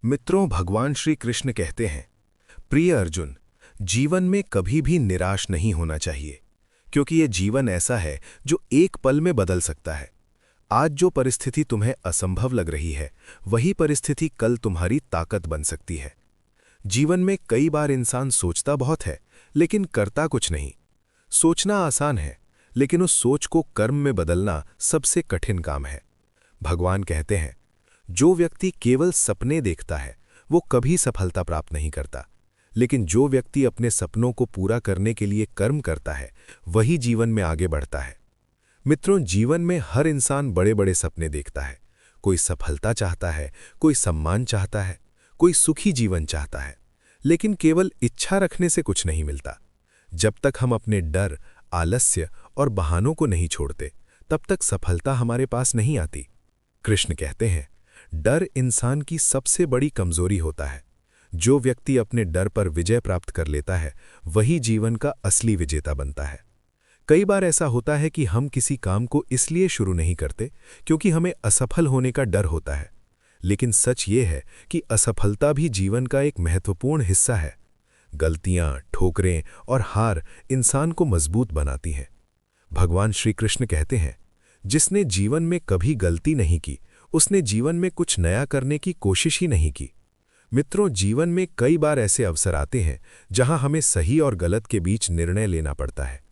मित्रों, भगवान श्री कृष्ण कहते हैं, प्रिय अर्जुन, जीवन में कभी भी निराश नहीं होना चाहिए, क्योंकि यह जीवन ऐसा है जो एक पल में बदल सकता है। आज जो परिस्थिति तुम्हें असंभव लग रही है, वही परिस्थिति कल तुम्हारी ताकत बन सकती है। जीवन में कई बार इंसान सोचता बहुत है, लेकिन करता कुछ नहीं। सोचना आसान है, लेकिन उस सोच को कर्म में बदलना सबसे कठिन काम है। भगवान कहते हैं, जो व्यक्ति केवल सपने देखता है वो कभी सफलता प्राप्त नहीं करता, लेकिन जो व्यक्ति अपने सपनों को पूरा करने के लिए कर्म करता है वही जीवन में आगे बढ़ता है। मित्रों, जीवन में हर इंसान बड़े बड़े सपने देखता है। कोई सफलता चाहता है, कोई सम्मान चाहता है, कोई सुखी जीवन चाहता है, लेकिन केवल इच्छा रखने से कुछ नहीं मिलता। जब तक हम अपने डर, आलस्य और बहानों को नहीं छोड़ते, तब तक सफलता हमारे पास नहीं आती। कृष्ण कहते हैं, डर इंसान की सबसे बड़ी कमजोरी होता है। जो व्यक्ति अपने डर पर विजय प्राप्त कर लेता है वही जीवन का असली विजेता बनता है। कई बार ऐसा होता है कि हम किसी काम को इसलिए शुरू नहीं करते क्योंकि हमें असफल होने का डर होता है, लेकिन सच ये है कि असफलता भी जीवन का एक महत्वपूर्ण हिस्सा है। गलतियां, ठोकरें और हार इंसान को मजबूत बनाती हैं। भगवान श्री कृष्ण कहते हैं, जिसने जीवन में कभी गलती नहीं की उसने जीवन में कुछ नया करने की कोशिश ही नहीं की। मित्रों, जीवन में कई बार ऐसे अवसर आते हैं जहां हमें सही और गलत के बीच निर्णय लेना पड़ता है।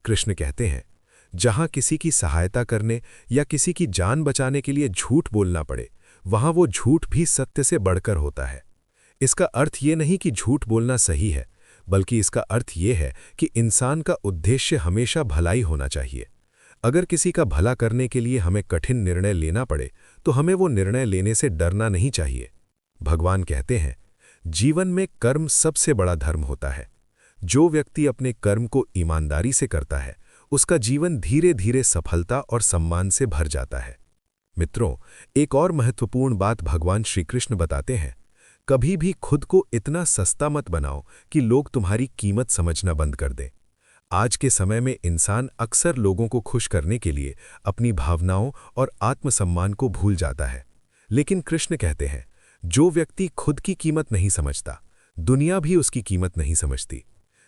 कृष्ण कहते हैं, जहां किसी की सहायता करने या किसी की जान बचाने के लिए झूठ बोलना पड़े, वहां वो झूठ भी सत्य से बढ़कर होता है। इसका अर्थ ये नहीं कि झूठ बोलना सही है, बल्कि इसका अर्थ ये है कि इंसान का उद्देश्य हमेशा भलाई होना चाहिए। अगर किसी का भला करने के लिए हमें कठिन निर्णय लेना पड़े तो हमें वो निर्णय लेने से डरना नहीं चाहिए। भगवान कहते हैं, जीवन में कर्म सबसे बड़ा धर्म होता है। जो व्यक्ति अपने कर्म को ईमानदारी से करता है उसका जीवन धीरे धीरे सफलता और सम्मान से भर जाता है। मित्रों, एक और महत्वपूर्ण बात भगवान श्री कृष्ण बताते हैं, कभी भी खुद को इतना सस्ता मत बनाओ कि लोग तुम्हारी कीमत समझना बंद कर दें। आज के समय में इंसान अक्सर लोगों को खुश करने के लिए अपनी भावनाओं और आत्मसम्मान को भूल जाता है, लेकिन कृष्ण कहते हैं, जो व्यक्ति खुद की कीमत नहीं समझता, दुनिया भी उसकी कीमत नहीं समझती।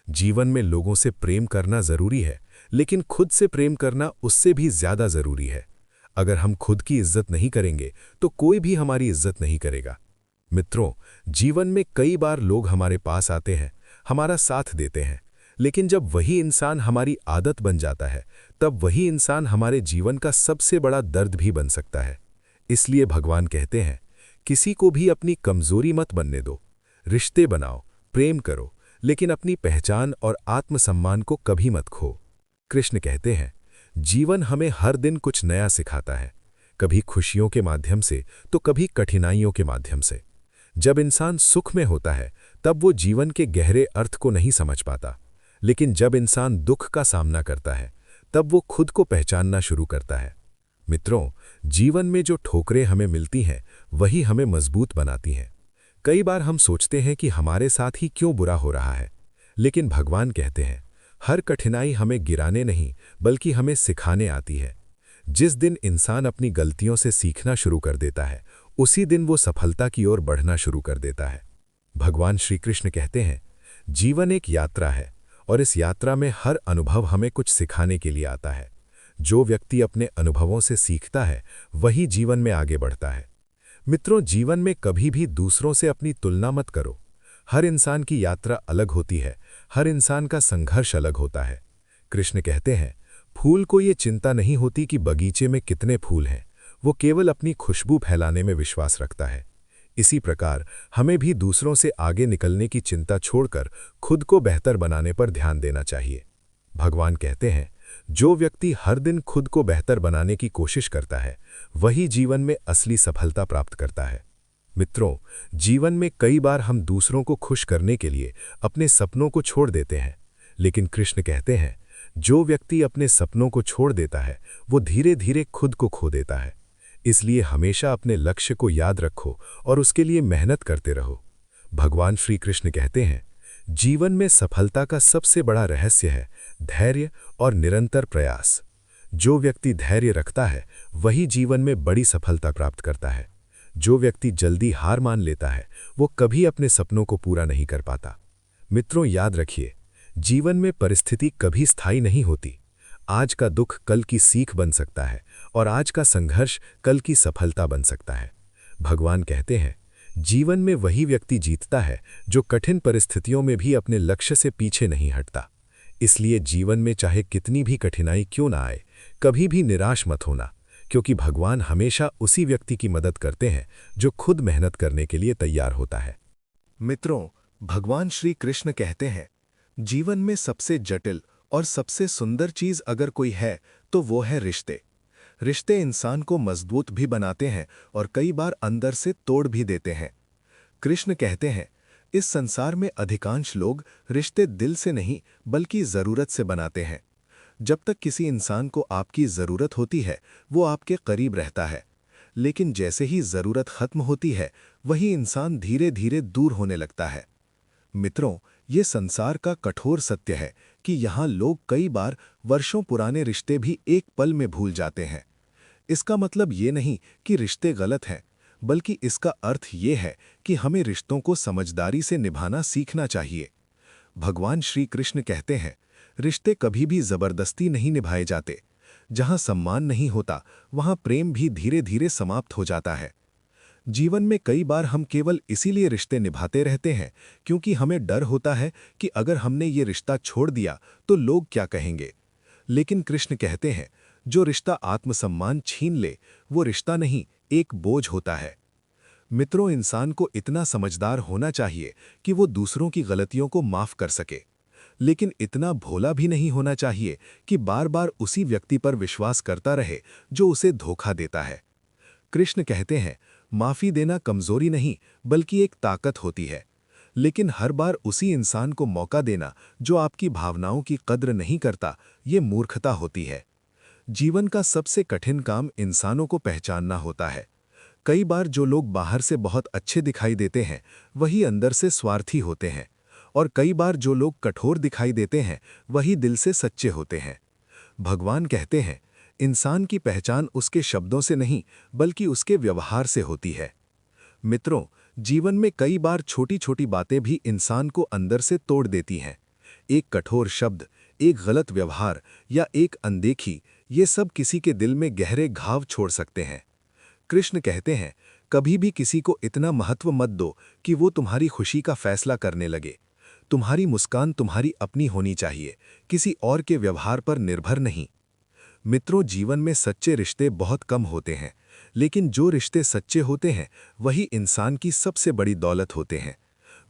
जीवन में लोगों से प्रेम करना जरूरी है, लेकिन खुद से प्रेम करना उससे भी ज्यादा जरूरी है। अगर हम खुद की इज्जत नहीं करेंगे तो कोई भी हमारी इज्जत नहीं करेगा। मित्रों, जीवन में कई बार लोग हमारे पास आते हैं, हमारा साथ देते हैं, लेकिन जब वही इंसान हमारी आदत बन जाता है तब वही इंसान हमारे जीवन का सबसे बड़ा दर्द भी बन सकता है। इसलिए भगवान कहते हैं, किसी को भी अपनी कमजोरी मत बनने दो। रिश्ते बनाओ, प्रेम करो, लेकिन अपनी पहचान और आत्मसम्मान को कभी मत खो। कृष्ण कहते हैं, जीवन हमें हर दिन कुछ नया सिखाता है, कभी खुशियों के माध्यम से तो कभी कठिनाइयों के माध्यम से। जब इंसान सुख में होता है तब वो जीवन के गहरे अर्थ को नहीं समझ पाता, लेकिन जब इंसान दुख का सामना करता है तब वो खुद को पहचानना शुरू करता है। मित्रों, जीवन में जो ठोकरें हमें मिलती हैं वही हमें मजबूत बनाती हैं। कई बार हम सोचते हैं कि हमारे साथ ही क्यों बुरा हो रहा है, लेकिन भगवान कहते हैं, हर कठिनाई हमें गिराने नहीं बल्कि हमें सिखाने आती है। जिस दिन इंसान अपनी गलतियों से सीखना शुरू कर देता है उसी दिन वो सफलता की ओर बढ़ना शुरू कर देता है। भगवान श्री कृष्ण कहते हैं, जीवन एक यात्रा है और इस यात्रा में हर अनुभव हमें कुछ सिखाने के लिए आता है। जो व्यक्ति अपने अनुभवों से सीखता है वही जीवन में आगे बढ़ता है। मित्रों, जीवन में कभी भी दूसरों से अपनी तुलना मत करो। हर इंसान की यात्रा अलग होती है, हर इंसान का संघर्ष अलग होता है। कृष्ण कहते हैं, फूल को ये चिंता नहीं होती कि बगीचे में कितने फूल हैं, वो केवल अपनी खुशबू फैलाने में विश्वास रखता है। इसी प्रकार हमें भी दूसरों से आगे निकलने की चिंता छोड़कर खुद को बेहतर बनाने पर ध्यान देना चाहिए। भगवान कहते हैं, जो व्यक्ति हर दिन खुद को बेहतर बनाने की कोशिश करता है वही जीवन में असली सफलता प्राप्त करता है। मित्रों, जीवन में कई बार हम दूसरों को खुश करने के लिए अपने सपनों को छोड़ देते हैं, लेकिन कृष्ण कहते हैं, जो व्यक्ति अपने सपनों को छोड़ देता है वो धीरे धीरे खुद को खो देता है। इसलिए हमेशा अपने लक्ष्य को याद रखो और उसके लिए मेहनत करते रहो। भगवान श्री कृष्ण कहते हैं, जीवन में सफलता का सबसे बड़ा रहस्य है धैर्य और निरंतर प्रयास। जो व्यक्ति धैर्य रखता है वही जीवन में बड़ी सफलता प्राप्त करता है। जो व्यक्ति जल्दी हार मान लेता है वो कभी अपने सपनों को पूरा नहीं कर पाता। मित्रों, याद रखिए, जीवन में परिस्थिति कभी स्थायी नहीं होती। आज का दुख कल की सीख बन सकता है और आज का संघर्ष कल की सफलता बन सकता है। भगवान कहते हैं, जीवन में वही व्यक्ति जीतता है जो कठिन परिस्थितियों में भी अपने लक्ष्य से पीछे नहीं हटता। इसलिए जीवन में चाहे कितनी भी कठिनाई क्यों ना आए, कभी भी निराश मत होना, क्योंकि भगवान हमेशा उसी व्यक्ति की मदद करते हैं जो खुद मेहनत करने के लिए तैयार होता है। मित्रों, भगवान श्री कृष्ण कहते हैं, जीवन में सबसे जटिल और सबसे सुंदर चीज अगर कोई है तो वो है रिश्ते। रिश्ते इंसान को मजबूत भी बनाते हैं और कई बार अंदर से तोड़ भी देते हैं। कृष्ण कहते हैं, इस संसार में अधिकांश लोग रिश्ते दिल से नहीं बल्कि जरूरत से बनाते हैं। जब तक किसी इंसान को आपकी जरूरत होती है वो आपके करीब रहता है, लेकिन जैसे ही जरूरत खत्म होती है वही इंसान धीरे धीरे दूर होने लगता है। मित्रों, ये संसार का कठोर सत्य है कि यहाँ लोग कई बार वर्षों पुराने रिश्ते भी एक पल में भूल जाते हैं। इसका मतलब ये नहीं कि रिश्ते गलत हैं, बल्कि इसका अर्थ ये है कि हमें रिश्तों को समझदारी से निभाना सीखना चाहिए। भगवान श्री कृष्ण कहते हैं, रिश्ते कभी भी जबरदस्ती नहीं निभाए जाते। जहां सम्मान नहीं होता वहां प्रेम भी धीरे धीरे समाप्त हो जाता है। जीवन में कई बार हम केवल इसीलिए रिश्ते निभाते रहते हैं क्योंकि हमें डर होता है कि अगर हमने ये रिश्ता छोड़ दिया तो लोग क्या कहेंगे। लेकिन कृष्ण कहते हैं, जो रिश्ता आत्मसम्मान छीन ले वो रिश्ता नहीं, एक बोझ होता है। मित्रों, इंसान को इतना समझदार होना चाहिए कि वो दूसरों की गलतियों को माफ कर सके, लेकिन इतना भोला भी नहीं होना चाहिए कि बार बार उसी व्यक्ति पर विश्वास करता रहे जो उसे धोखा देता है। कृष्ण कहते हैं, माफी देना कमजोरी नहीं बल्कि एक ताकत होती है, लेकिन हर बार उसी इंसान को मौका देना जो आपकी भावनाओं की कद्र नहीं करता, ये मूर्खता होती है। जीवन का सबसे कठिन काम इंसानों को पहचानना होता है। कई बार जो लोग बाहर से बहुत अच्छे दिखाई देते हैं वही अंदर से स्वार्थी होते हैं, और कई बार जो लोग कठोर दिखाई देते हैं वही दिल से सच्चे होते हैं। भगवान कहते हैं, इंसान की पहचान उसके शब्दों से नहीं बल्कि उसके व्यवहार से होती है। मित्रों, जीवन में कई बार छोटी छोटी बातें भी इंसान को अंदर से तोड़ देती हैं। एक कठोर शब्द, एक गलत व्यवहार या एक अनदेखी, ये सब किसी के दिल में गहरे घाव छोड़ सकते हैं। कृष्ण कहते हैं, कभी भी किसी को इतना महत्व मत दो कि वो तुम्हारी खुशी का फैसला करने लगे। तुम्हारी मुस्कान तुम्हारी अपनी होनी चाहिए, किसी और के व्यवहार पर निर्भर नहीं। मित्रों, जीवन में सच्चे रिश्ते बहुत कम होते हैं, लेकिन जो रिश्ते सच्चे होते हैं वही इंसान की सबसे बड़ी दौलत होते हैं।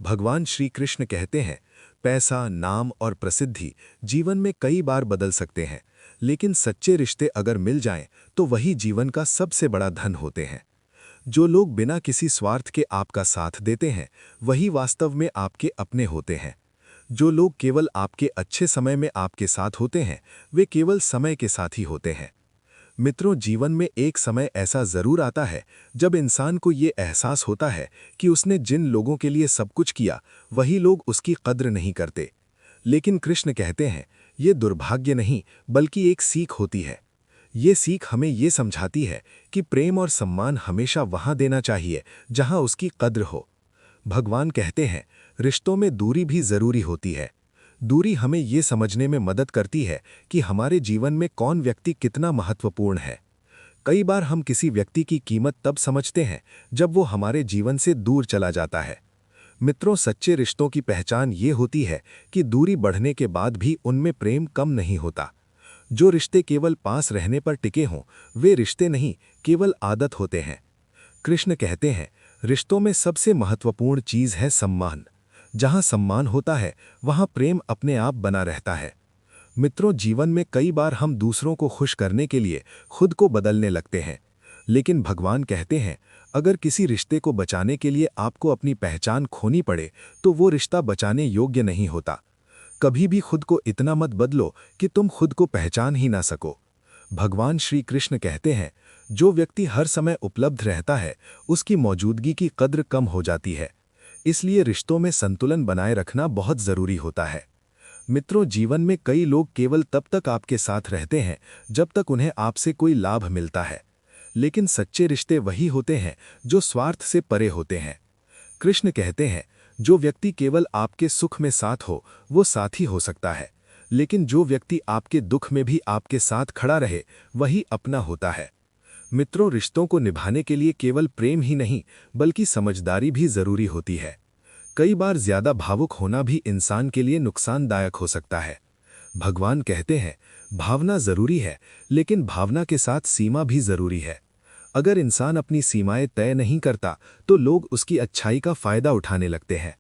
भगवान श्री कृष्ण कहते हैं, पैसा, नाम और प्रसिद्धि जीवन में कई बार बदल सकते हैं, लेकिन सच्चे रिश्ते अगर मिल जाएं तो वही जीवन का सबसे बड़ा धन होते हैं। जो लोग बिना किसी स्वार्थ के आपका साथ देते हैं वही वास्तव में आपके अपने होते हैं। जो लोग केवल आपके अच्छे समय में आपके साथ होते हैं वे केवल समय के साथ ही होते हैं। मित्रों, जीवन में एक समय ऐसा जरूर आता है जब इंसान को ये एहसास होता है कि उसने जिन लोगों के लिए सब कुछ किया वही लोग उसकी कद्र नहीं करते। लेकिन कृष्ण कहते हैं, ये दुर्भाग्य नहीं बल्कि एक सीख होती है। ये सीख हमें ये समझाती है कि प्रेम और सम्मान हमेशा वहां देना चाहिए जहां उसकी कद्र हो। भगवान कहते हैं, रिश्तों में दूरी भी जरूरी होती है। दूरी हमें ये समझने में मदद करती है कि हमारे जीवन में कौन व्यक्ति कितना महत्वपूर्ण है। कई बार हम किसी व्यक्ति की कीमत तब समझते हैं जब वो हमारे जीवन से दूर चला जाता है। मित्रों, सच्चे रिश्तों की पहचान ये होती है कि दूरी बढ़ने के बाद भी उनमें प्रेम कम नहीं होता। जो रिश्ते केवल पास रहने पर टिके हों वे रिश्ते नहीं, केवल आदत होते हैं। कृष्ण कहते हैं, रिश्तों में सबसे महत्वपूर्ण चीज है सम्मान। जहां सम्मान होता है वहां प्रेम अपने आप बना रहता है। मित्रों, जीवन में कई बार हम दूसरों को खुश करने के लिए खुद को बदलने लगते हैं, लेकिन भगवान कहते हैं, अगर किसी रिश्ते को बचाने के लिए आपको अपनी पहचान खोनी पड़े तो वो रिश्ता बचाने योग्य नहीं होता। कभी भी खुद को इतना मत बदलो कि तुम खुद को पहचान ही ना सको। भगवान श्री कृष्ण कहते हैं, जो व्यक्ति हर समय उपलब्ध रहता है उसकी मौजूदगी की कद्र कम हो जाती है। इसलिए रिश्तों में संतुलन बनाए रखना बहुत जरूरी होता है। मित्रों, जीवन में कई लोग केवल तब तक आपके साथ रहते हैं जब तक उन्हें आपसे कोई लाभ मिलता है, लेकिन सच्चे रिश्ते वही होते हैं जो स्वार्थ से परे होते हैं। कृष्ण कहते हैं, जो व्यक्ति केवल आपके सुख में साथ हो वो साथी हो सकता है, लेकिन जो व्यक्ति आपके दुख में भी आपके साथ खड़ा रहे वही अपना होता है। मित्रों, रिश्तों को निभाने के लिए केवल प्रेम ही नहीं बल्कि समझदारी भी जरूरी होती है। कई बार ज्यादा भावुक होना भी इंसान के लिए नुकसानदायक हो सकता है। भगवान कहते हैं, भावना जरूरी है लेकिन भावना के साथ सीमा भी जरूरी है। अगर इंसान अपनी सीमाएं तय नहीं करता तो लोग उसकी अच्छाई का फायदा उठाने लगते हैं।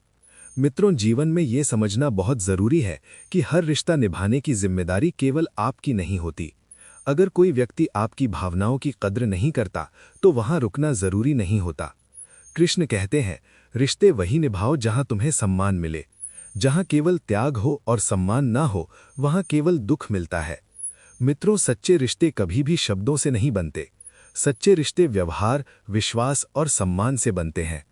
मित्रों, जीवन में ये समझना बहुत जरूरी है कि हर रिश्ता निभाने की जिम्मेदारी केवल आपकी नहीं होती। अगर कोई व्यक्ति आपकी भावनाओं की कद्र नहीं करता तो वहां रुकना जरूरी नहीं होता। कृष्ण कहते हैं, रिश्ते वही निभाओ जहां तुम्हें सम्मान मिले। जहां केवल त्याग हो और सम्मान ना हो वहां केवल दुख मिलता है। मित्रों, सच्चे रिश्ते कभी भी शब्दों से नहीं बनते। सच्चे रिश्ते व्यवहार, विश्वास और सम्मान से बनते हैं।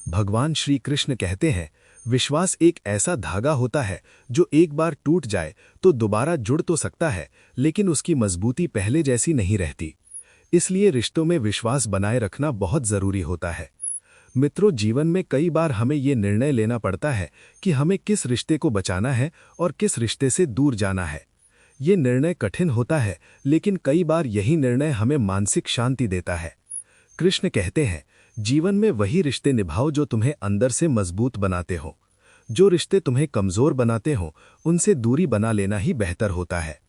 भगवान श्री कृष्ण कहते हैं, विश्वास एक ऐसा धागा होता है जो एक बार टूट जाए तो दोबारा जुड़ तो सकता है, लेकिन उसकी मजबूती पहले जैसी नहीं रहती। इसलिए रिश्तों में विश्वास बनाए रखना बहुत जरूरी होता है। मित्रों, जीवन में कई बार हमें ये निर्णय लेना पड़ता है कि हमें किस रिश्ते को बचाना है और किस रिश्ते से दूर जाना है। ये निर्णय कठिन होता है, लेकिन कई बार यही निर्णय हमें मानसिक शांति देता है। कृष्ण कहते हैं, जीवन में वही रिश्ते निभाओ जो तुम्हें अंदर से मजबूत बनाते हो। जो रिश्ते तुम्हें कमजोर बनाते हो उनसे दूरी बना लेना ही बेहतर होता है।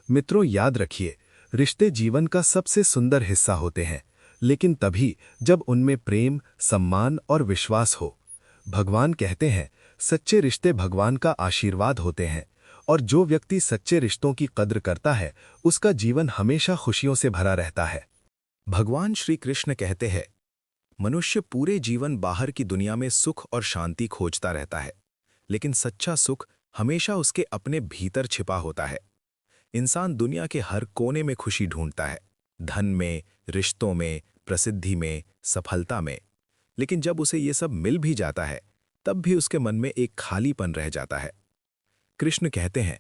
मित्रों, याद रखिए, रिश्ते जीवन का सबसे सुंदर हिस्सा होते हैं, लेकिन तभी जब उनमें प्रेम, सम्मान और विश्वास हो। भगवान कहते हैं, सच्चे रिश्ते भगवान का आशीर्वाद होते हैं और जो व्यक्ति सच्चे रिश्तों की कद्र करता है उसका जीवन हमेशा खुशियों से भरा रहता है। भगवान श्री कृष्ण कहते हैं, मनुष्य पूरे जीवन बाहर की दुनिया में सुख और शांति खोजता रहता है, लेकिन सच्चा सुख हमेशा उसके अपने भीतर छिपा होता है। इंसान दुनिया के हर कोने में खुशी ढूंढता है, धन में, रिश्तों में, प्रसिद्धि में, सफलता में, लेकिन जब उसे ये सब मिल भी जाता है तब भी उसके मन में एक खालीपन रह जाता है। कृष्ण कहते हैं,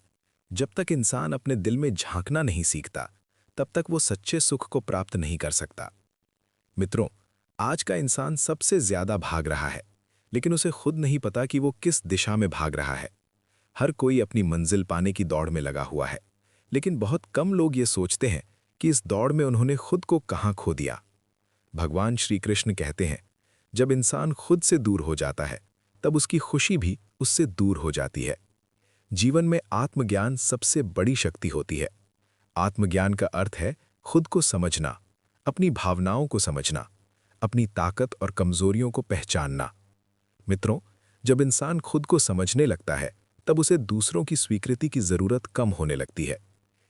जब तक इंसान अपने दिल में झांकना नहीं सीखता तब तक वो सच्चे सुख को प्राप्त नहीं कर सकता। मित्रों, आज का इंसान सबसे ज्यादा भाग रहा है, लेकिन उसे खुद नहीं पता कि वो किस दिशा में भाग रहा है। हर कोई अपनी मंजिल पाने की दौड़ में लगा हुआ है, लेकिन बहुत कम लोग ये सोचते हैं कि इस दौड़ में उन्होंने खुद को कहाँ खो दिया। भगवान श्री कृष्ण कहते हैं, जब इंसान खुद से दूर हो जाता है तब उसकी खुशी भी उससे दूर हो जाती है। जीवन में आत्मज्ञान सबसे बड़ी शक्ति होती है। आत्मज्ञान का अर्थ है खुद को समझना, अपनी भावनाओं को समझना, अपनी ताकत और कमजोरियों को पहचानना। मित्रों, जब इंसान खुद को समझने लगता है तब उसे दूसरों की स्वीकृति की जरूरत कम होने लगती है,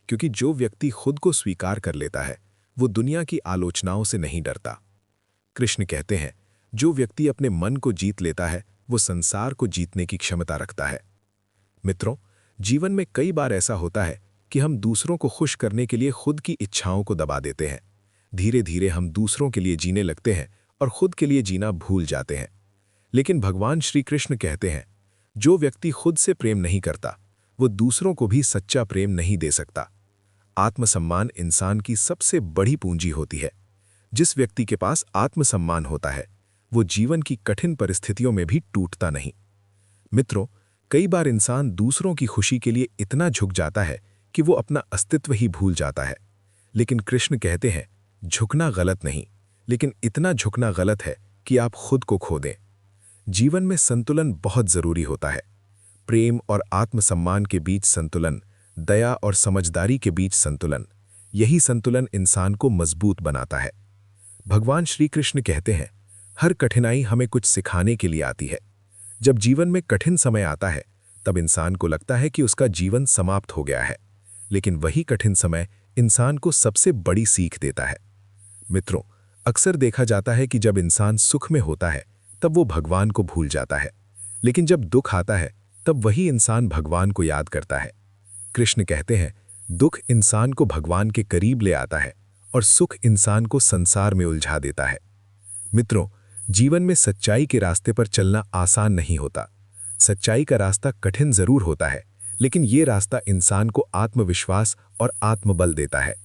क्योंकि जो व्यक्ति खुद को स्वीकार कर लेता है वो दुनिया की आलोचनाओं से नहीं डरता। कृष्ण कहते हैं, जो व्यक्ति अपने मन को जीत लेता है वो संसार को जीतने की क्षमता रखता है। मित्रों, जीवन में कई बार ऐसा होता है कि हम दूसरों को खुश करने के लिए खुद की इच्छाओं को दबा देते हैं। धीरे धीरे हम दूसरों के लिए जीने लगते हैं और खुद के लिए जीना भूल जाते हैं। लेकिन भगवान श्री कृष्ण कहते हैं, जो व्यक्ति खुद से प्रेम नहीं करता वो दूसरों को भी सच्चा प्रेम नहीं दे सकता। आत्मसम्मान इंसान की सबसे बड़ी पूंजी होती है। जिस व्यक्ति के पास आत्मसम्मान होता है वो जीवन की कठिन परिस्थितियों में भी टूटता नहीं। मित्रों, कई बार इंसान दूसरों की खुशी के लिए इतना झुक जाता है कि वो अपना अस्तित्व ही भूल जाता है। लेकिन कृष्ण कहते हैं, झुकना गलत नहीं, लेकिन इतना झुकना गलत है कि आप खुद को खो दें। जीवन में संतुलन बहुत जरूरी होता है। प्रेम और आत्मसम्मान के बीच संतुलन, दया और समझदारी के बीच संतुलन, यही संतुलन इंसान को मजबूत बनाता है। भगवान श्री कृष्ण कहते हैं, हर कठिनाई हमें कुछ सिखाने के लिए आती है। जब जीवन में कठिन समय आता है तब इंसान को लगता है कि उसका जीवन समाप्त हो गया है, लेकिन वही कठिन समय इंसान को सबसे बड़ी सीख देता है। मित्रों, अक्सर देखा जाता है कि जब इंसान सुख में होता है तब वो भगवान को भूल जाता है, लेकिन जब दुख आता है तब वही इंसान भगवान को याद करता है। कृष्ण कहते हैं, दुख इंसान को भगवान के करीब ले आता है और सुख इंसान को संसार में उलझा देता है। मित्रों, जीवन में सच्चाई के रास्ते पर चलना आसान नहीं होता। सच्चाई का रास्ता कठिन जरूर होता है, लेकिन ये रास्ता इंसान को आत्मविश्वास और आत्मबल देता है।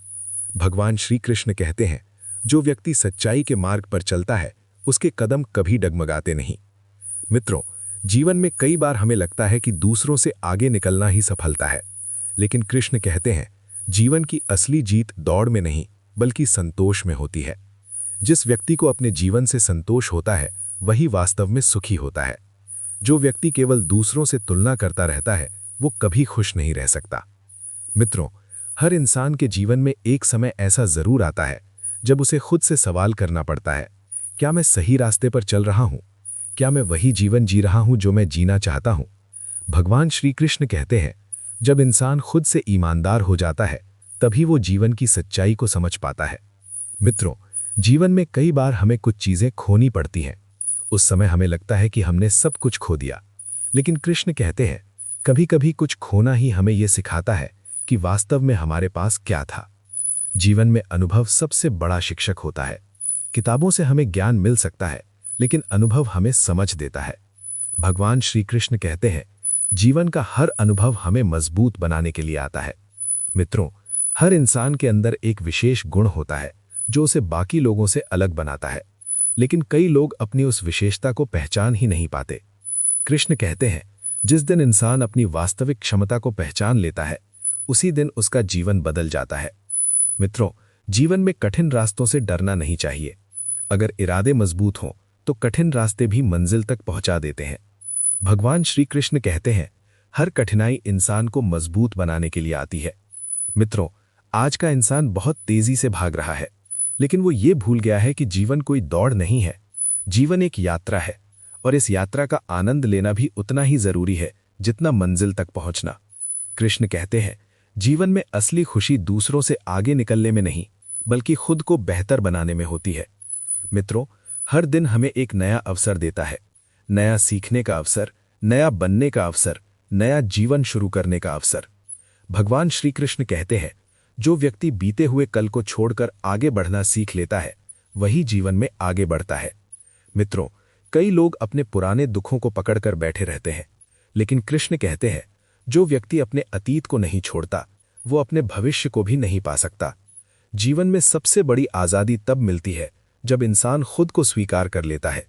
भगवान श्री कृष्ण कहते हैं, जो व्यक्ति सच्चाई के मार्ग पर चलता है उसके कदम कभी डगमगाते नहीं। मित्रों, जीवन में कई बार हमें लगता है कि दूसरों से आगे निकलना ही सफलता है, लेकिन कृष्ण कहते हैं जीवन की असली जीत दौड़ में नहीं बल्कि संतोष में होती है। जिस व्यक्ति को अपने जीवन से संतोष होता है वही वास्तव में सुखी होता है। जो व्यक्ति केवल दूसरों से तुलना करता रहता है वो कभी खुश नहीं रह सकता। मित्रों, हर इंसान के जीवन में एक समय ऐसा जरूर आता है जब उसे खुद से सवाल करना पड़ता है, क्या मैं सही रास्ते पर चल रहा हूं? क्या मैं वही जीवन जी रहा हूं जो मैं जीना चाहता हूं? भगवान श्री कृष्ण कहते हैं जब इंसान खुद से ईमानदार हो जाता है तभी वो जीवन की सच्चाई को समझ पाता है। मित्रों, जीवन में कई बार हमें कुछ चीजें खोनी पड़ती हैं। उस समय हमें लगता है कि हमने सब कुछ खो दिया, लेकिन कृष्ण कहते हैं कभी कभी कुछ खोना ही हमें यह सिखाता है कि वास्तव में हमारे पास क्या था। जीवन में अनुभव सबसे बड़ा शिक्षक होता है। किताबों से हमें ज्ञान मिल सकता है, लेकिन अनुभव हमें समझ देता है। भगवान श्री कृष्ण कहते हैं जीवन का हर अनुभव हमें मजबूत बनाने के लिए आता है। मित्रों, हर इंसान के अंदर एक विशेष गुण होता है जो उसे बाकी लोगों से अलग बनाता है, लेकिन कई लोग अपनी उस विशेषता को पहचान ही नहीं पाते। कृष्ण कहते हैं जिस दिन इंसान अपनी वास्तविक क्षमता को पहचान लेता है उसी दिन उसका जीवन बदल जाता है। मित्रों, जीवन में कठिन रास्तों से डरना नहीं चाहिए। अगर इरादे मजबूत हों तो कठिन रास्ते भी मंजिल तक पहुंचा देते हैं। भगवान श्री कृष्ण कहते हैं हर कठिनाई इंसान को मजबूत बनाने के लिए आती है। मित्रों, आज का इंसान बहुत तेजी से भाग रहा है, लेकिन वो ये भूल गया है कि जीवन कोई दौड़ नहीं है, जीवन एक यात्रा है, और इस यात्रा का आनंद लेना भी उतना ही जरूरी है जितना मंजिल तक पहुंचना। कृष्ण कहते हैं जीवन में असली खुशी दूसरों से आगे निकलने में नहीं बल्कि खुद को बेहतर बनाने में होती है। मित्रों, हर दिन हमें एक नया अवसर देता है, नया सीखने का अवसर, नया बनने का अवसर, नया जीवन शुरू करने का अवसर। भगवान श्री कृष्ण कहते हैं जो व्यक्ति बीते हुए कल को छोड़कर आगे बढ़ना सीख लेता है वही जीवन में आगे बढ़ता है। मित्रों, कई लोग अपने पुराने दुखों को पकड़कर बैठे रहते हैं, लेकिन कृष्ण कहते हैं जो व्यक्ति अपने अतीत को नहीं छोड़ता वो अपने भविष्य को भी नहीं पा सकता। जीवन में सबसे बड़ी आजादी तब मिलती है जब इंसान खुद को स्वीकार कर लेता है।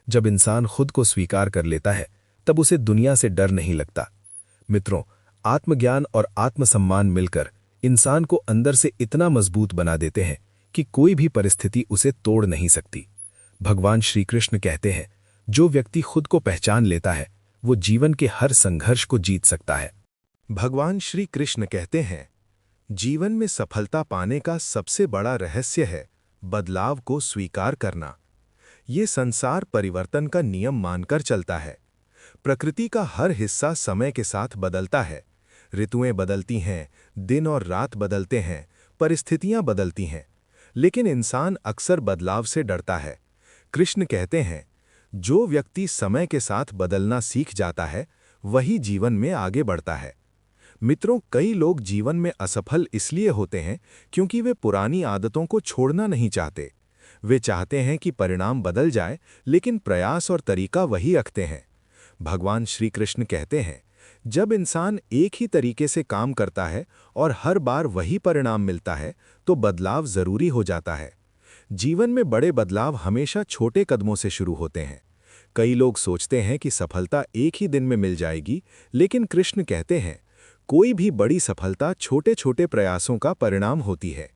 जब इंसान खुद को स्वीकार कर लेता है तब उसे दुनिया से डर नहीं लगता। मित्रों, आत्मज्ञान और आत्मसम्मान मिलकर इंसान को अंदर से इतना मजबूत बना देते हैं कि कोई भी परिस्थिति उसे तोड़ नहीं सकती। भगवान श्री कृष्ण कहते हैं जो व्यक्ति खुद को पहचान लेता है वो जीवन के हर संघर्ष को जीत सकता है। भगवान श्री कृष्ण कहते हैं जीवन में सफलता पाने का सबसे बड़ा रहस्य है बदलाव को स्वीकार करना। ये संसार परिवर्तन का नियम मानकर चलता है। प्रकृति का हर हिस्सा समय के साथ बदलता है। ऋतुएं बदलती हैं, दिन और रात बदलते हैं, परिस्थितियां बदलती हैं, लेकिन इंसान अक्सर बदलाव से डरता है। कृष्ण कहते हैं जो व्यक्ति समय के साथ बदलना सीख जाता है वही जीवन में आगे बढ़ता है। मित्रों, कई लोग जीवन में असफल इसलिए होते हैं क्योंकि वे पुरानी आदतों को छोड़ना नहीं चाहते। वे चाहते हैं कि परिणाम बदल जाए, लेकिन प्रयास और तरीका वही रखते हैं। भगवान श्री कृष्ण कहते हैं जब इंसान एक ही तरीके से काम करता है और हर बार वही परिणाम मिलता है तो बदलाव जरूरी हो जाता है। जीवन में बड़े बदलाव हमेशा छोटे कदमों से शुरू होते हैं। कई लोग सोचते हैं कि सफलता एक ही दिन में मिल जाएगी, लेकिन कृष्ण कहते हैं कोई भी बड़ी सफलता छोटे छोटे प्रयासों का परिणाम होती है।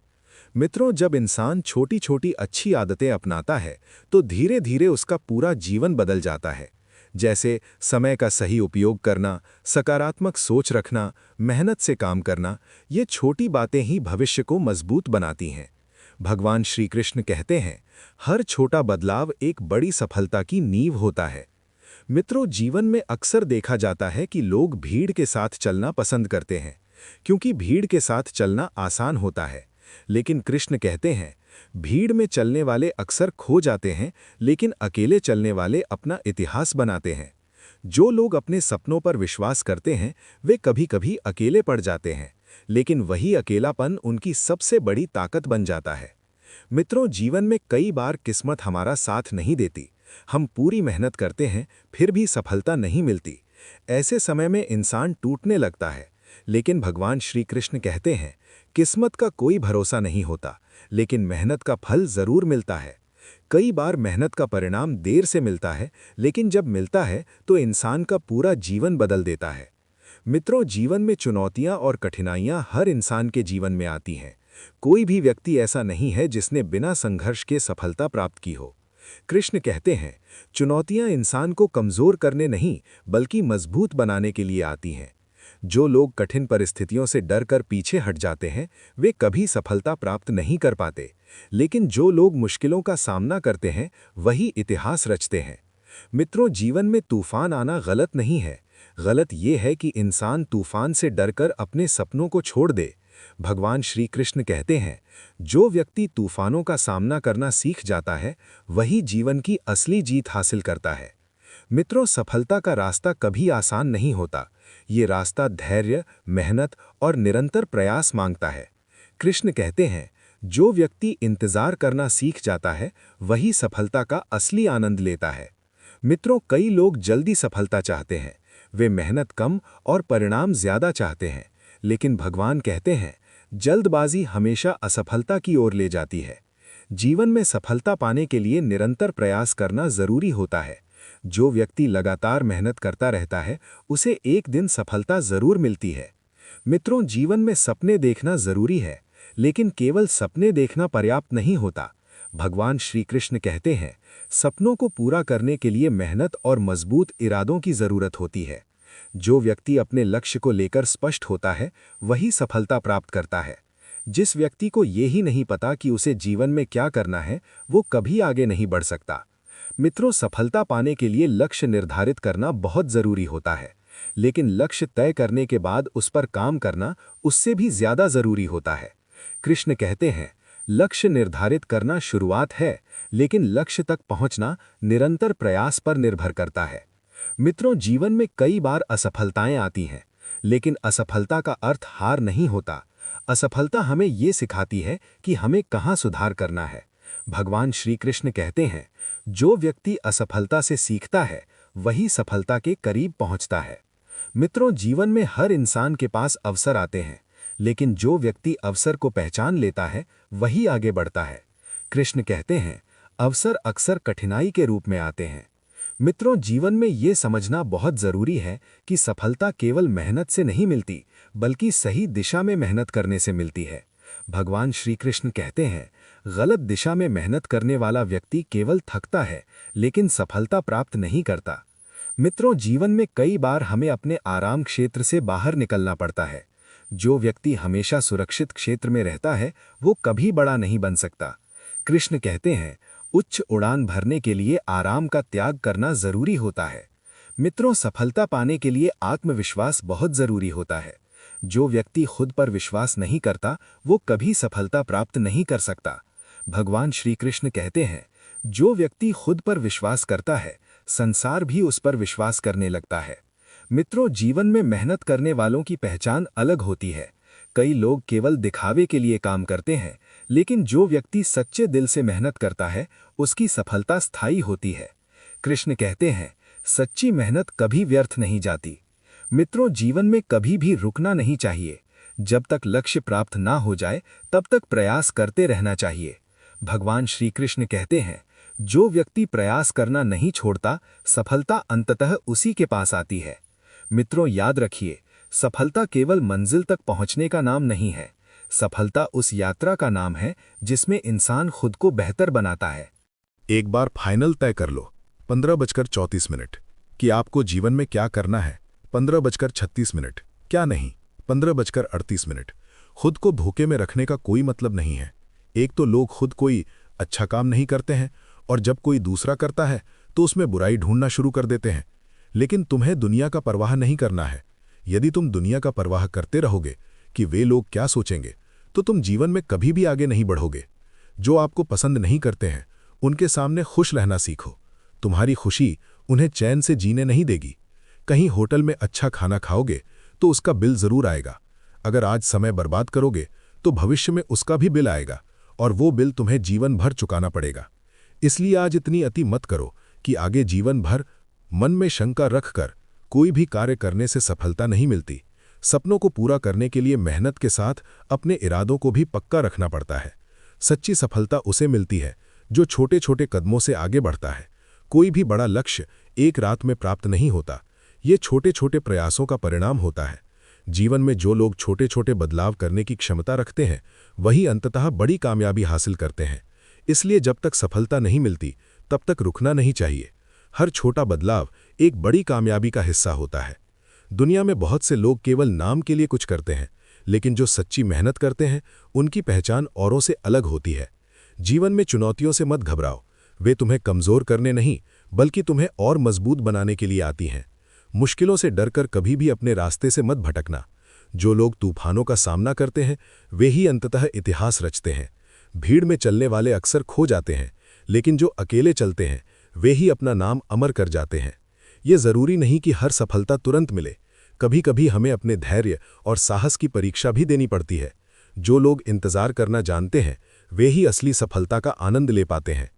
मित्रों, जब इंसान छोटी छोटी अच्छी आदतें अपनाता है तो धीरे धीरे उसका पूरा जीवन बदल जाता है। जैसे समय का सही उपयोग करना, सकारात्मक सोच रखना, मेहनत से काम करना, ये छोटी बातें ही भविष्य को मजबूत बनाती हैं। भगवान श्री कृष्ण कहते हैं हर छोटा बदलाव एक बड़ी सफलता की नींव होता है। मित्रों, जीवन में अक्सर देखा जाता है कि लोग भीड़ के साथ चलना पसंद करते हैं क्योंकि भीड़ के साथ चलना आसान होता है, लेकिन कृष्ण कहते हैं भीड़ में चलने वाले अक्सर खो जाते हैं, लेकिन अकेले चलने वाले अपना इतिहास बनाते हैं। जो लोग अपने सपनों पर विश्वास करते हैं वे कभी-कभी अकेले पड़ जाते हैं, लेकिन वही अकेलापन उनकी सबसे बड़ी ताकत बन जाता है। मित्रों, जीवन में कई बार किस्मत हमारा साथ नहीं देती। हम पूरी मेहनत करते हैं फिर भी सफलता नहीं मिलती। ऐसे समय में इंसान टूटने लगता है, लेकिन भगवान श्री कृष्ण कहते हैं, किस्मत का कोई भरोसा नहीं होता, लेकिन मेहनत का फल जरूर मिलता है। कई बार मेहनत का परिणाम देर से मिलता है, लेकिन जब मिलता है तो इंसान का पूरा जीवन बदल देता है। मित्रों, जीवन में चुनौतियां और कठिनाइयां हर इंसान के जीवन में आती हैं। कोई भी व्यक्ति ऐसा नहीं है जिसने बिना संघर्ष के सफलता प्राप्त की हो। कृष्ण कहते हैं, चुनौतियां इंसान को कमजोर करने नहीं बल्कि मजबूत बनाने के लिए आती हैं। जो लोग कठिन परिस्थितियों से डरकर पीछे हट जाते हैं, वे कभी सफलता प्राप्त नहीं कर पाते। लेकिन जो लोग मुश्किलों का सामना करते हैं, वही इतिहास रचते हैं। मित्रों, जीवन में तूफान आना गलत नहीं है। गलत ये है कि इंसान तूफान से डरकर अपने सपनों को छोड़ दे। भगवान श्री कृष्ण कहते हैं, जो व्यक्ति तूफानों का सामना करना सीख जाता है, वही जीवन की असली जीत हासिल करता है। मित्रों, सफलता का रास्ता कभी आसान नहीं होता। ये रास्ता धैर्य, मेहनत और निरंतर प्रयास मांगता है। कृष्ण कहते हैं, जो व्यक्ति इंतजार करना सीख जाता है, वही सफलता का असली आनंद लेता है। मित्रों, कई लोग जल्दी सफलता चाहते हैं। वे मेहनत कम और परिणाम ज्यादा चाहते हैं। लेकिन भगवान कहते हैं, जल्दबाजी हमेशा असफलता की ओर ले जाती है। जीवन में सफलता पाने के लिए निरंतर प्रयास करना जरूरी होता है। जो व्यक्ति लगातार मेहनत करता रहता है, उसे एक दिन सफलता जरूर मिलती है। मित्रों, जीवन में सपने देखना जरूरी है, लेकिन केवल सपने देखना पर्याप्त नहीं होता। भगवान श्री कृष्ण कहते हैं, सपनों को पूरा करने के लिए मेहनत और मजबूत इरादों की जरूरत होती है। जो व्यक्ति अपने लक्ष्य को लेकर स्पष्ट होता है, वही सफलता प्राप्त करता है। जिस व्यक्ति को ये ही नहीं पता कि उसे जीवन में क्या करना है, वो कभी आगे नहीं बढ़ सकता। मित्रों, सफलता पाने के लिए लक्ष्य निर्धारित करना बहुत जरूरी होता है, लेकिन लक्ष्य तय करने के बाद उस पर काम करना उससे भी ज्यादा जरूरी होता है। कृष्ण कहते हैं, लक्ष्य निर्धारित करना शुरुआत है, लेकिन लक्ष्य तक पहुंचना निरंतर प्रयास पर निर्भर करता है। मित्रों, जीवन में कई बार असफलताएं आती हैं, लेकिन असफलता का अर्थ हार नहीं होता। असफलता हमें ये सिखाती है कि हमें कहाँ सुधार करना है। भगवान श्री कृष्ण कहते हैं, जो व्यक्ति असफलता से सीखता है, वही सफलता के करीब पहुंचता है। मित्रों, जीवन में हर इंसान के पास अवसर आते हैं, लेकिन जो व्यक्ति अवसर को पहचान लेता है, वही आगे बढ़ता है। कृष्ण कहते हैं, अवसर अक्सर कठिनाई के रूप में आते हैं। मित्रों, जीवन में ये समझना बहुत जरूरी है कि सफलता केवल मेहनत से नहीं मिलती, बल्कि सही दिशा में मेहनत करने से मिलती है। भगवान श्री कृष्ण कहते हैं, गलत दिशा में मेहनत करने वाला व्यक्ति केवल थकता है, लेकिन सफलता प्राप्त नहीं करता। मित्रों, जीवन में कई बार हमें अपने आराम क्षेत्र से बाहर निकलना पड़ता है। जो व्यक्ति हमेशा सुरक्षित क्षेत्र में रहता है, वो कभी बड़ा नहीं बन सकता। कृष्ण कहते हैं, उच्च उड़ान भरने के लिए आराम का त्याग करना जरूरी होता है। मित्रों, सफलता पाने के लिए आत्मविश्वास बहुत जरूरी होता है। जो व्यक्ति खुद पर विश्वास नहीं करता, वो कभी सफलता प्राप्त नहीं कर सकता। भगवान श्री कृष्ण कहते हैं, जो व्यक्ति खुद पर विश्वास करता है, संसार भी उस पर विश्वास करने लगता है। मित्रों, जीवन में मेहनत करने वालों की पहचान अलग होती है। कई लोग केवल दिखावे के लिए काम करते हैं, लेकिन जो व्यक्ति सच्चे दिल से मेहनत करता है, उसकी सफलता स्थायी होती है। कृष्ण कहते हैं, सच्ची मेहनत कभी व्यर्थ नहीं जाती। मित्रों, जीवन में कभी भी रुकना नहीं चाहिए। जब तक लक्ष्य प्राप्त ना हो जाए, तब तक प्रयास करते रहना चाहिए। भगवान श्री कृष्ण कहते हैं, जो व्यक्ति प्रयास करना नहीं छोड़ता, सफलता अंततः उसी के पास आती है। मित्रों, याद रखिए, सफलता केवल मंजिल तक पहुंचने का नाम नहीं है। सफलता उस यात्रा का नाम है जिसमें इंसान खुद को बेहतर बनाता है। एक बार फाइनल तय कर लो, 15:34 कि आपको जीवन में क्या करना है। 15:36 क्या नहीं, 15:38। खुद को धोखे में रखने का कोई मतलब नहीं है। एक तो लोग खुद कोई अच्छा काम नहीं करते हैं, और जब कोई दूसरा करता है तो उसमें बुराई ढूंढना शुरू कर देते हैं। लेकिन तुम्हें दुनिया का परवाह नहीं करना है। यदि तुम दुनिया का परवाह करते रहोगे कि वे लोग क्या सोचेंगे, तो तुम जीवन में कभी भी आगे नहीं बढ़ोगे। जो आपको पसंद नहीं करते हैं, उनके सामने खुश रहना सीखो। तुम्हारी खुशी उन्हें चैन से जीने नहीं देगी। कहीं होटल में अच्छा खाना खाओगे तो उसका बिल जरूर आएगा। अगर आज समय बर्बाद करोगे तो भविष्य में उसका भी बिल आएगा, और वो बिल तुम्हें जीवन भर चुकाना पड़ेगा। इसलिए आज इतनी अति मत करो कि आगे जीवन भर मन में शंका रखकर कोई भी कार्य करने से सफलता नहीं मिलती। सपनों को पूरा करने के लिए मेहनत के साथ अपने इरादों को भी पक्का रखना पड़ता है। सच्ची सफलता उसे मिलती है जो छोटे छोटे कदमों से आगे बढ़ता है। कोई भी बड़ा लक्ष्य एक रात में प्राप्त नहीं होता, ये छोटे छोटे प्रयासों का परिणाम होता है। जीवन में जो लोग छोटे छोटे बदलाव करने की क्षमता रखते हैं वही अंततः बड़ी कामयाबी हासिल करते हैं। इसलिए जब तक सफलता नहीं मिलती तब तक रुकना नहीं चाहिए। हर छोटा बदलाव एक बड़ी कामयाबी का हिस्सा होता है। दुनिया में बहुत से लोग केवल नाम के लिए कुछ करते हैं, लेकिन जो सच्ची मेहनत करते हैं उनकी पहचान औरों से अलग होती है। जीवन में चुनौतियों से मत घबराओ, वे तुम्हें कमजोर करने नहीं बल्कि तुम्हें और मजबूत बनाने के लिए आती हैं। मुश्किलों से डरकर कभी भी अपने रास्ते से मत भटकना। जो लोग तूफानों का सामना करते हैं वे ही अंततः इतिहास रचते हैं। भीड़ में चलने वाले अक्सर खो जाते हैं, लेकिन जो अकेले चलते हैं वे ही अपना नाम अमर कर जाते हैं। ये जरूरी नहीं कि हर सफलता तुरंत मिले, कभी कभी हमें अपने धैर्य और साहस की परीक्षा भी देनी पड़ती है। जो लोग इंतजार करना जानते हैं वे ही असली सफलता का आनंद ले पाते हैं।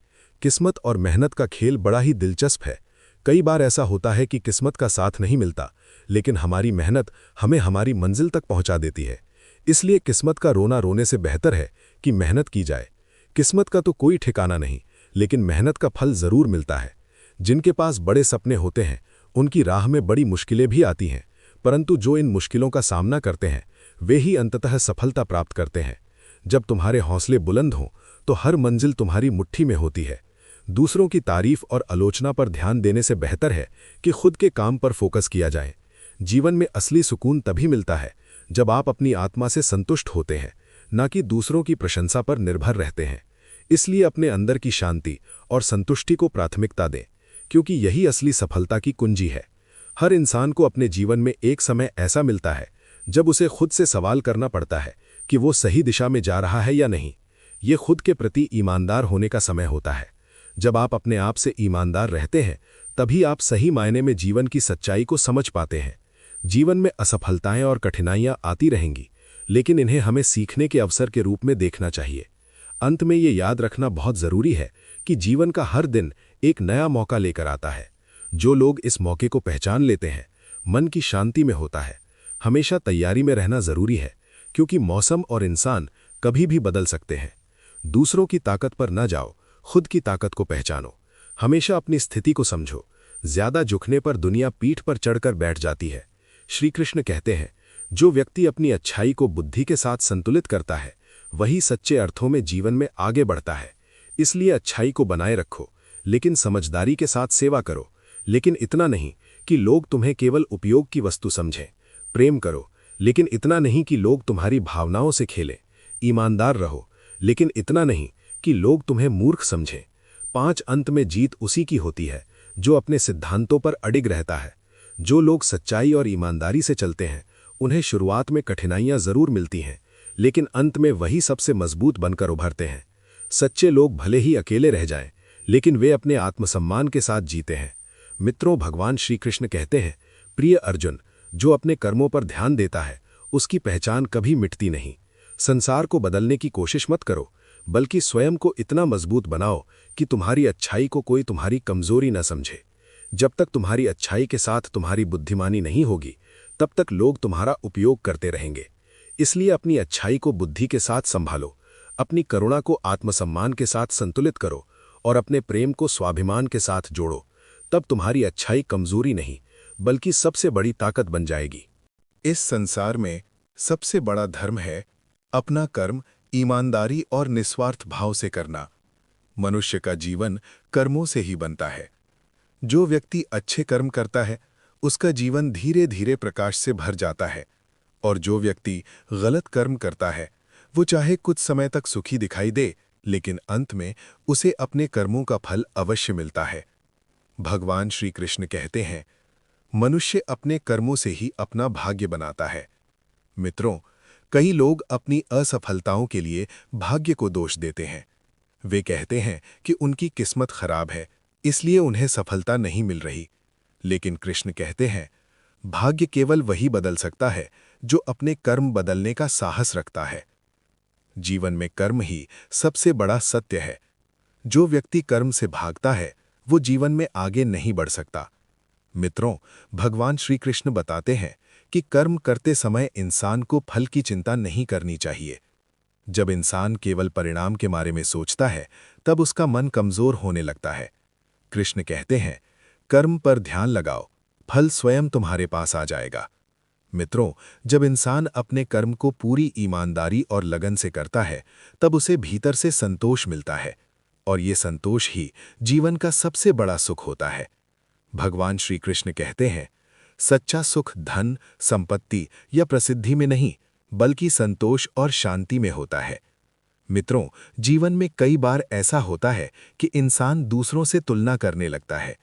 किस्मत और मेहनत का खेल बड़ा ही दिलचस्प है। कई बार ऐसा होता है कि किस्मत का साथ नहीं मिलता, लेकिन हमारी मेहनत हमें हमारी मंजिल तक पहुंचा देती है। इसलिए किस्मत का रोना रोने से बेहतर है कि मेहनत की जाए। किस्मत का तो कोई ठिकाना नहीं, लेकिन मेहनत का फल जरूर मिलता है। जिनके पास बड़े सपने होते हैं उनकी राह में बड़ी मुश्किलें भी आती हैं, परंतु जो इन मुश्किलों का सामना करते हैं वे ही अंततः सफलता प्राप्त करते हैं। जब तुम्हारे हौसले बुलंद हों तो हर मंजिल तुम्हारी मुट्ठी में होती है। दूसरों की तारीफ और आलोचना पर ध्यान देने से बेहतर है कि खुद के काम पर फोकस किया जाए। जीवन में असली सुकून तभी मिलता है जब आप अपनी आत्मा से संतुष्ट होते हैं, न कि दूसरों की प्रशंसा पर निर्भर रहते हैं। इसलिए अपने अंदर की शांति और संतुष्टि को प्राथमिकता दें, क्योंकि यही असली सफलता की कुंजी है। हर इंसान को अपने जीवन में एक समय ऐसा मिलता है जब उसे खुद से सवाल करना पड़ता है कि वो सही दिशा में जा रहा है या नहीं। ये खुद के प्रति ईमानदार होने का समय होता है। जब आप अपने आप से ईमानदार रहते हैं तभी आप सही मायने में जीवन की सच्चाई को समझ पाते हैं। जीवन में असफलताएं और कठिनाइयां आती रहेंगी, लेकिन इन्हें हमें सीखने के अवसर के रूप में देखना चाहिए। अंत में ये याद रखना बहुत जरूरी है कि जीवन का हर दिन एक नया मौका लेकर आता है। जो लोग इस मौके को पहचान लेते हैं मन की शांति में होता है। हमेशा तैयारी में रहना जरूरी है, क्योंकि मौसम और इंसान कभी भी बदल सकते हैं। दूसरों की ताकत पर न जाओ, खुद की ताकत को पहचानो। हमेशा अपनी स्थिति को समझो। ज्यादा झुकने पर दुनिया पीठ पर चढ़कर बैठ जाती है। श्री कृष्ण कहते हैं, जो व्यक्ति अपनी अच्छाई को बुद्धि के साथ संतुलित करता है वही सच्चे अर्थों में जीवन में आगे बढ़ता है। इसलिए अच्छाई को बनाए रखो, लेकिन समझदारी के साथ सेवा करो। लेकिन इतना नहीं कि लोग तुम्हें केवल उपयोग की वस्तु समझें। प्रेम करो, लेकिन इतना नहीं कि लोग तुम्हारी भावनाओं से खेलें। ईमानदार रहो, लेकिन इतना नहीं कि लोग तुम्हें मूर्ख समझें। 5 अंत में जीत उसी की होती है जो अपने सिद्धांतों पर अडिग रहता है। जो लोग सच्चाई और ईमानदारी से चलते हैं उन्हें शुरुआत में कठिनाइयां जरूर मिलती हैं, लेकिन अंत में वही सबसे मजबूत बनकर उभरते हैं। सच्चे लोग भले ही अकेले रह जाएं, लेकिन वे अपने आत्मसम्मान के साथ जीते हैं। मित्रों, भगवान श्री कृष्ण कहते हैं, प्रिय अर्जुन, जो अपने कर्मों पर ध्यान देता है उसकी पहचान कभी मिटती नहीं। संसार को बदलने की कोशिश मत करो, बल्कि स्वयं को इतना मजबूत बनाओ कि तुम्हारी अच्छाई को कोई तुम्हारी कमजोरी न समझे। जब तक तुम्हारी अच्छाई के साथ तुम्हारी बुद्धिमानी नहीं होगी तब तक लोग तुम्हारा उपयोग करते रहेंगे। इसलिए अपनी अच्छाई को बुद्धि के साथ संभालो, अपनी करुणा को आत्मसम्मान के साथ संतुलित करो और अपने प्रेम को स्वाभिमान के साथ जोड़ो। तब तुम्हारी अच्छाई कमजोरी नहीं बल्कि सबसे बड़ी ताकत बन जाएगी। इस संसार में सबसे बड़ा धर्म है अपना कर्म ईमानदारी और निस्वार्थ भाव से करना। मनुष्य का जीवन कर्मों से ही बनता है। जो व्यक्ति अच्छे कर्म करता है उसका जीवन धीरे धीरे प्रकाश से भर जाता है, और जो व्यक्ति गलत कर्म करता है वो चाहे कुछ समय तक सुखी दिखाई दे, लेकिन अंत में उसे अपने कर्मों का फल अवश्य मिलता है। भगवान श्री कृष्ण कहते हैं, मनुष्य अपने कर्मों से ही अपना भाग्य बनाता है। मित्रों, कई लोग अपनी असफलताओं के लिए भाग्य को दोष देते हैं। वे कहते हैं कि उनकी किस्मत खराब है, इसलिए उन्हें सफलता नहीं मिल रही। लेकिन कृष्ण कहते हैं, भाग्य केवल वही बदल सकता है जो अपने कर्म बदलने का साहस रखता है। जीवन में कर्म ही सबसे बड़ा सत्य है। जो व्यक्ति कर्म से भागता है वो जीवन में आगे नहीं बढ़ सकता। मित्रों, भगवान श्री कृष्ण बताते हैं कि कर्म करते समय इंसान को फल की चिंता नहीं करनी चाहिए। जब इंसान केवल परिणाम के बारे में सोचता है, तब उसका मन कमजोर होने लगता है। कृष्ण कहते हैं, कर्म पर ध्यान लगाओ, फल स्वयं तुम्हारे पास आ जाएगा। मित्रों, जब इंसान अपने कर्म को पूरी ईमानदारी और लगन से करता है, तब उसे भीतर से संतोष मिलता है, और ये संतोष ही जीवन का सबसे बड़ा सुख होता है। भगवान श्री कृष्ण कहते हैं, सच्चा सुख धन, संपत्ति या प्रसिद्धि में नहीं, बल्कि संतोष और शांति में होता है। मित्रों, जीवन में कई बार ऐसा होता है कि इंसान दूसरों से तुलना करने लगता है।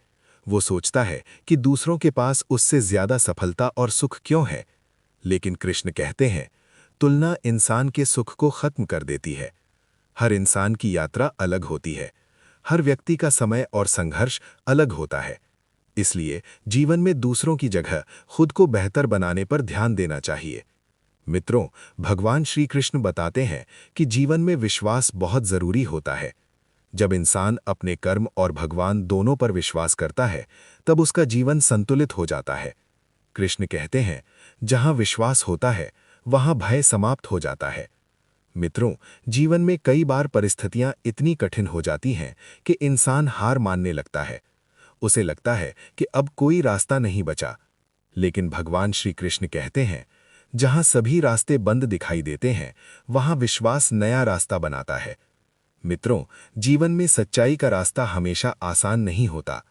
वो सोचता है कि दूसरों के पास उससे ज्यादा सफलता और सुख क्यों है। लेकिन कृष्ण कहते हैं, तुलना इंसान के सुख को खत्म कर देती है। हर इंसान की यात्रा अलग होती है। हर व्यक्ति का समय और संघर्ष अलग होता है। इसलिए जीवन में दूसरों की जगह खुद को बेहतर बनाने पर ध्यान देना चाहिए। मित्रों, भगवान श्री कृष्ण बताते हैं कि जीवन में विश्वास बहुत जरूरी होता है। जब इंसान अपने कर्म और भगवान दोनों पर विश्वास करता है, तब उसका जीवन संतुलित हो जाता है। कृष्ण कहते हैं, जहां विश्वास होता है, वहां भय समाप्त हो जाता है। मित्रों, जीवन में कई बार परिस्थितियां इतनी कठिन हो जाती हैं कि इंसान हार मानने लगता है। उसे लगता है कि अब कोई रास्ता नहीं बचा। लेकिन भगवान श्री कृष्ण कहते हैं, जहां सभी रास्ते बंद दिखाई देते हैं, वहां विश्वास नया रास्ता बनाता है। मित्रों, जीवन में सच्चाई का रास्ता हमेशा आसान नहीं होता।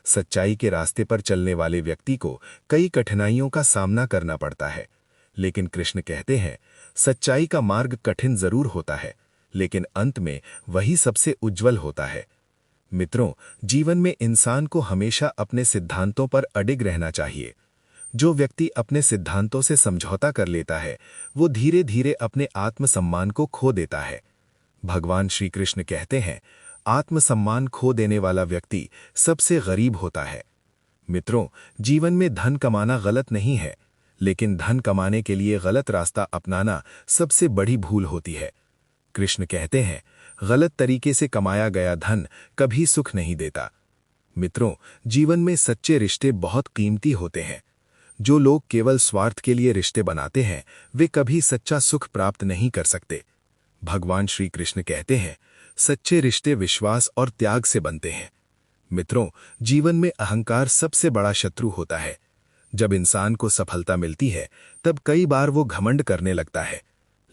सच्चाई के रास्ते पर चलने वाले व्यक्ति को कई कठिनाइयों का सामना करना पड़ता है। लेकिन कृष्ण कहते हैं, सच्चाई का मार्ग कठिन जरूर होता है, लेकिन अंत में वही सबसे उज्जवल होता है। मित्रों, जीवन में इंसान को हमेशा अपने सिद्धांतों पर अडिग रहना चाहिए। जो व्यक्ति अपने सिद्धांतों से समझौता कर लेता है, वो धीरे धीरे अपने आत्मसम्मान को खो देता है। भगवान श्री कृष्ण कहते हैं, आत्मसम्मान खो देने वाला व्यक्ति सबसे गरीब होता है। मित्रों, जीवन में धन कमाना गलत नहीं है, लेकिन धन कमाने के लिए गलत रास्ता अपनाना सबसे बड़ी भूल होती है। कृष्ण कहते हैं, गलत तरीके से कमाया गया धन कभी सुख नहीं देता। मित्रों, जीवन में सच्चे रिश्ते बहुत कीमती होते हैं। जो लोग केवल स्वार्थ के लिए रिश्ते बनाते हैं, वे कभी सच्चा सुख प्राप्त नहीं कर सकते। भगवान श्री कृष्ण कहते हैं, सच्चे रिश्ते विश्वास और त्याग से बनते हैं। मित्रों, जीवन में अहंकार सबसे बड़ा शत्रु होता है। जब इंसान को सफलता मिलती है, तब कई बार वो घमंड करने लगता है।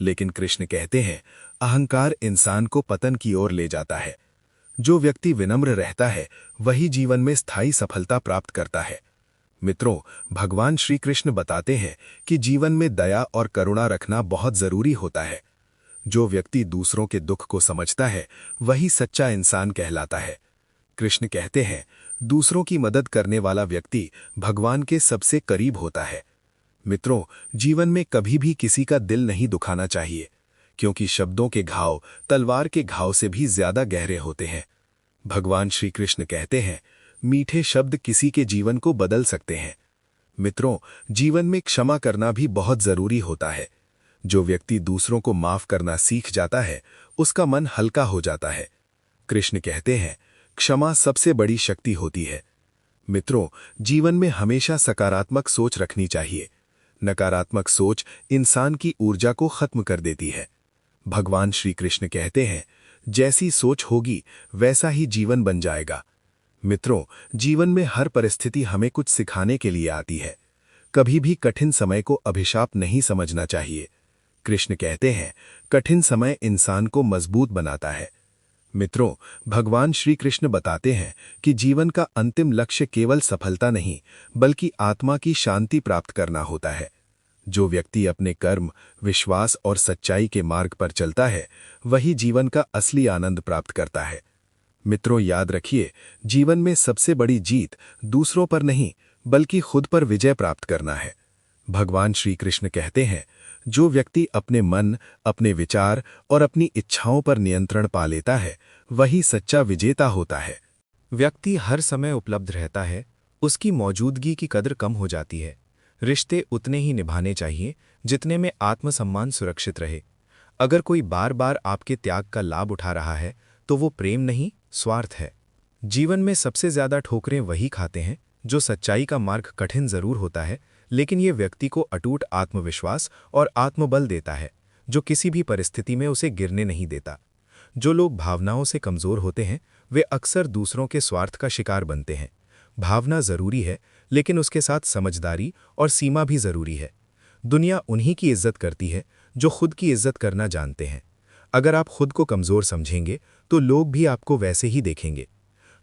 लेकिन कृष्ण कहते हैं, अहंकार इंसान को पतन की ओर ले जाता है। जो व्यक्ति विनम्र रहता है, वही जीवन में स्थायी सफलता प्राप्त करता है। मित्रों, भगवान श्री कृष्ण बताते हैं कि जीवन में दया और करुणा रखना बहुत जरूरी होता है। जो व्यक्ति दूसरों के दुख को समझता है, वही सच्चा इंसान कहलाता है। कृष्ण कहते हैं, दूसरों की मदद करने वाला व्यक्ति भगवान के सबसे करीब होता है। मित्रों, जीवन में कभी भी किसी का दिल नहीं दुखाना चाहिए, क्योंकि शब्दों के घाव तलवार के घाव से भी ज्यादा गहरे होते हैं। भगवान श्री कृष्ण कहते हैं, मीठे शब्द किसी के जीवन को बदल सकते हैं। मित्रों, जीवन में क्षमा करना भी बहुत जरूरी होता है। जो व्यक्ति दूसरों को माफ करना सीख जाता है, उसका मन हल्का हो जाता है। कृष्ण कहते हैं, क्षमा सबसे बड़ी शक्ति होती है। मित्रों, जीवन में हमेशा सकारात्मक सोच रखनी चाहिए। नकारात्मक सोच इंसान की ऊर्जा को खत्म कर देती है। भगवान श्री कृष्ण कहते हैं, जैसी सोच होगी वैसा ही जीवन बन जाएगा। मित्रों, जीवन में हर परिस्थिति हमें कुछ सिखाने के लिए आती है। कभी भी कठिन समय को अभिशाप नहीं समझना चाहिए। कृष्ण कहते हैं, कठिन समय इंसान को मजबूत बनाता है। मित्रों, भगवान श्री कृष्ण बताते हैं कि जीवन का अंतिम लक्ष्य केवल सफलता नहीं, बल्कि आत्मा की शांति प्राप्त करना होता है। जो व्यक्ति अपने कर्म, विश्वास और सच्चाई के मार्ग पर चलता है, वही जीवन का असली आनंद प्राप्त करता है। मित्रों, याद रखिए, जीवन में सबसे बड़ी जीत दूसरों पर नहीं, बल्कि खुद पर विजय प्राप्त करना है। भगवान श्री कृष्ण कहते हैं, जो व्यक्ति अपने मन, अपने विचार और अपनी इच्छाओं पर नियंत्रण पा लेता है, वही सच्चा विजेता होता है। व्यक्ति हर समय उपलब्ध रहता है, उसकी मौजूदगी की कदर कम हो जाती है। रिश्ते उतने ही निभाने चाहिए जितने में आत्मसम्मान सुरक्षित रहे। अगर कोई बार बार आपके त्याग का लाभ उठा रहा है, तो वो प्रेम नहीं, स्वार्थ है। जीवन में सबसे ज्यादा ठोकरें वही खाते हैं जो सच्चाई का मार्ग कठिन जरूर होता है, लेकिन ये व्यक्ति को अटूट आत्मविश्वास और आत्मबल देता है, जो किसी भी परिस्थिति में उसे गिरने नहीं देता। जो लोग भावनाओं से कमज़ोर होते हैं, वे अक्सर दूसरों के स्वार्थ का शिकार बनते हैं। भावना ज़रूरी है, लेकिन उसके साथ समझदारी और सीमा भी ज़रूरी है। दुनिया उन्हीं की इज्जत करती है जो खुद की इज्जत करना जानते हैं। अगर आप खुद को कमज़ोर समझेंगे तो लोग भी आपको वैसे ही देखेंगे।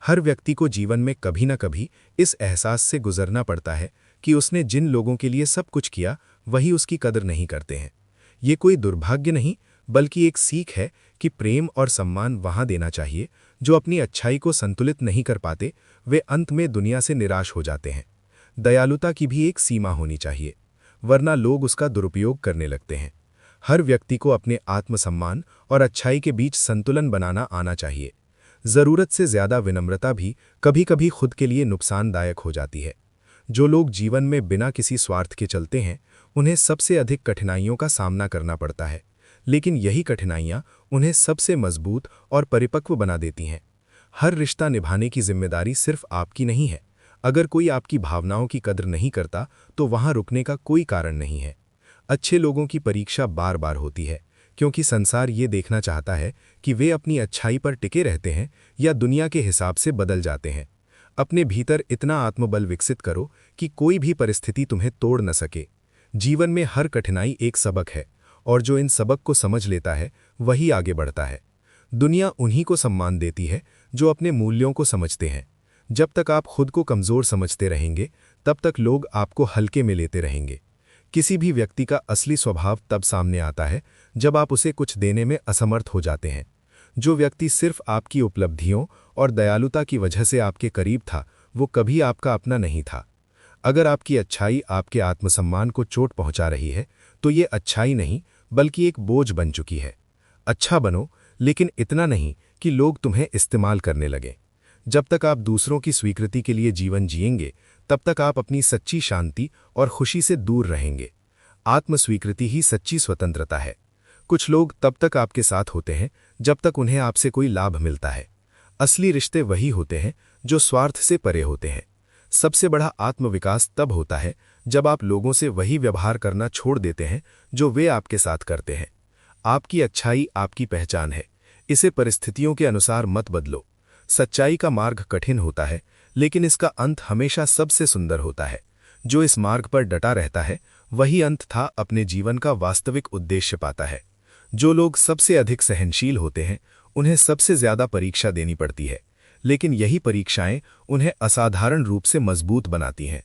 हर व्यक्ति को जीवन में कभी न कभी इस एहसास से गुजरना पड़ता है कि उसने जिन लोगों के लिए सब कुछ किया वही उसकी कदर नहीं करते हैं। ये कोई दुर्भाग्य नहीं, बल्कि एक सीख है कि प्रेम और सम्मान वहाँ देना चाहिए जो अपनी अच्छाई को संतुलित नहीं कर पाते, वे अंत में दुनिया से निराश हो जाते हैं। दयालुता की भी एक सीमा होनी चाहिए, वरना लोग उसका दुरुपयोग करने लगते हैं। हर व्यक्ति को अपने आत्मसम्मान और अच्छाई के बीच संतुलन बनाना आना चाहिए। ज़रूरत से ज़्यादा विनम्रता भी कभी-कभी खुद के लिए नुकसानदायक हो जाती है। जो लोग जीवन में बिना किसी स्वार्थ के चलते हैं, उन्हें सबसे अधिक कठिनाइयों का सामना करना पड़ता है, लेकिन यही कठिनाइयाँ उन्हें सबसे मजबूत और परिपक्व बना देती हैं। हर रिश्ता निभाने की जिम्मेदारी सिर्फ आपकी नहीं है। अगर कोई आपकी भावनाओं की कद्र नहीं करता, तो वहाँ रुकने का कोई कारण नहीं है। अच्छे लोगों की परीक्षा बार बार होती है, क्योंकि संसार ये देखना चाहता है कि वे अपनी अच्छाई पर टिके रहते हैं या दुनिया के हिसाब से बदल जाते हैं। अपने भीतर इतना आत्मबल विकसित करो कि कोई भी परिस्थिति तुम्हें तोड़ न सके। जीवन में हर कठिनाई एक सबक है, और जो इन सबक को समझ लेता है वही आगे बढ़ता है। दुनिया उन्हीं को सम्मान देती है जो अपने मूल्यों को समझते हैं। जब तक आप खुद को कमज़ोर समझते रहेंगे, तब तक लोग आपको हल्के में लेते रहेंगे। किसी भी व्यक्ति का असली स्वभाव तब सामने आता है जब आप उसे कुछ देने में असमर्थ हो जाते हैं। जो व्यक्ति सिर्फ आपकी उपलब्धियों और दयालुता की वजह से आपके करीब था, वो कभी आपका अपना नहीं था। अगर आपकी अच्छाई आपके आत्मसम्मान को चोट पहुंचा रही है, तो ये अच्छाई नहीं बल्कि एक बोझ बन चुकी है। अच्छा बनो, लेकिन इतना नहीं कि लोग तुम्हें इस्तेमाल करने लगें। जब तक आप दूसरों की स्वीकृति के लिए जीवन जिएंगे, तब तक आप अपनी सच्ची शांति और खुशी से दूर रहेंगे। आत्मस्वीकृति ही सच्ची स्वतंत्रता है। कुछ लोग तब तक आपके साथ होते हैं जब तक उन्हें आपसे कोई लाभ मिलता है। असली रिश्ते वही होते हैं जो स्वार्थ से परे होते हैं। सबसे बड़ा आत्मविकास तब होता है जब आप लोगों से वही व्यवहार करना छोड़ देते हैं जो वे आपके साथ करते हैं। आपकी अच्छाई आपकी पहचान है, इसे परिस्थितियों के अनुसार मत बदलो। सच्चाई का मार्ग कठिन होता है, लेकिन इसका अंत हमेशा सबसे सुंदर होता है। जो इस मार्ग पर डटा रहता है, वही अंत था अपने जीवन का वास्तविक उद्देश्य पाता है। जो लोग सबसे अधिक सहनशील होते हैं, उन्हें सबसे ज्यादा परीक्षा देनी पड़ती है, लेकिन यही परीक्षाएं उन्हें असाधारण रूप से मजबूत बनाती हैं।